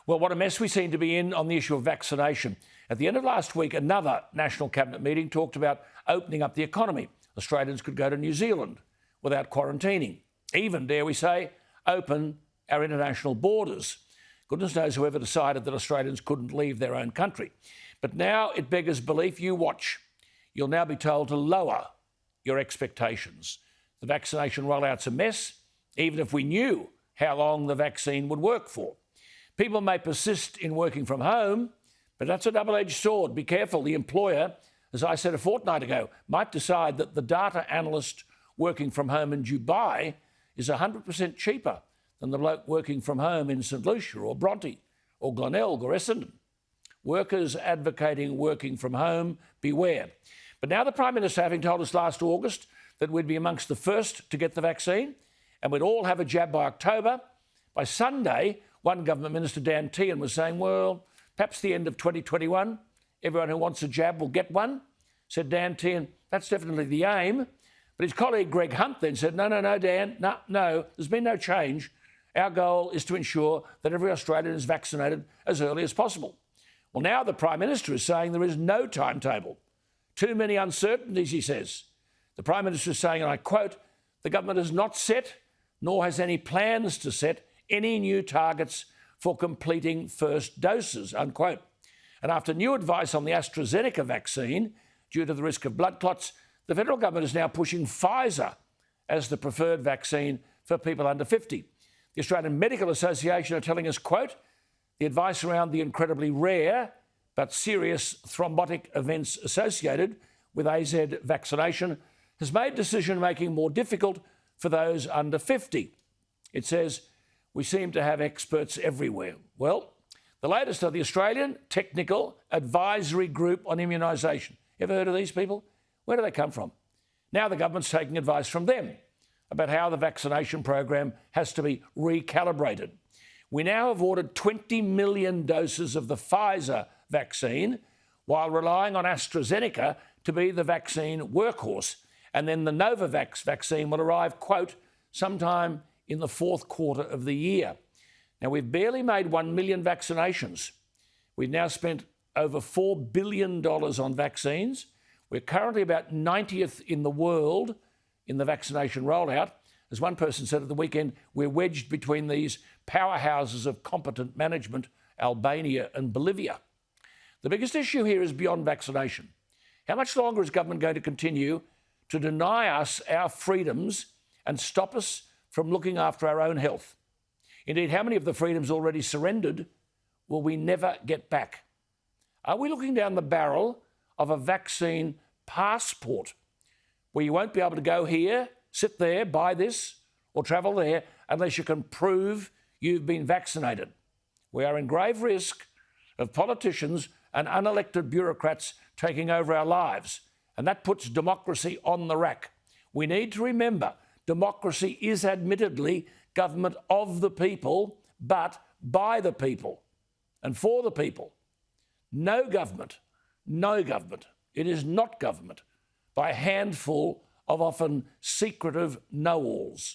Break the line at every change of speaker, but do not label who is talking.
Well, what a mess we seem to be in on the issue of vaccination. At the end of last week, another National Cabinet meeting talked about opening up the economy. Australians could go to New Zealand without quarantining. Even, dare we say, open our international borders. Goodness knows whoever decided that Australians couldn't leave their own country. But now it beggars belief. You watch. You'll now be told to lower your expectations. The vaccination rollout's a mess, even if we knew how long the vaccine would work for. People may persist in working from home, but that's a double-edged sword. Be careful. The employer, as I said a fortnight ago, might decide that the data analyst working from home in Dubai is 100% cheaper than the bloke working from home in St Lucia or Bronte or Glenelg or Essendon. Workers advocating working from home, beware. But now the Prime Minister, having told us last August that we'd be amongst the first to get the vaccine and we'd all have a jab by October, by Sunday, one government minister, Dan Tehan, was saying, well, perhaps the end of 2021, everyone who wants a jab will get one. Said Dan Tehan, that's definitely the aim. But his colleague Greg Hunt then said, no, Dan, no, there's been no change. Our goal is to ensure that every Australian is vaccinated as early as possible. Well, now the Prime Minister is saying there is no timetable. Too many uncertainties, he says. The Prime Minister is saying, and I quote, the government has not set, nor has any plans to set, any new targets for completing first doses, unquote. And after new advice on the AstraZeneca vaccine, due to the risk of blood clots, the federal government is now pushing Pfizer as the preferred vaccine for people under 50. The Australian Medical Association are telling us, quote, the advice around the incredibly rare but serious thrombotic events associated with AZ vaccination has made decision-making more difficult for those under 50. It says, we seem to have experts everywhere. Well, the latest are the Australian Technical Advisory Group on Immunisation. Ever heard of these people? Where do they come from? Now the government's taking advice from them about how the vaccination program has to be recalibrated. We now have ordered 20 million doses of the Pfizer vaccine while relying on AstraZeneca to be the vaccine workhorse. And then the Novavax vaccine will arrive, quote, sometime in the fourth quarter of the year. Now, we've barely made 1 million vaccinations. We've now spent over $4 billion on vaccines. We're currently about 90th in the world in the vaccination rollout. As one person said at the weekend, we're wedged between these powerhouses of competent management, Albania and Bolivia. The biggest issue here is beyond vaccination. How much longer is government going to continue to deny us our freedoms and stop us from looking after our own health? Indeed, how many of the freedoms already surrendered will we never get back? Are we looking down the barrel of a vaccine passport where you won't be able to go here, sit there, buy this, or travel there unless you can prove you've been vaccinated? We are in grave risk of politicians and unelected bureaucrats taking over our lives, and that puts democracy on the rack. We need to remember democracy is admittedly government of the people, but by the people and for the people. No government, it is not government by a handful of often secretive know-alls.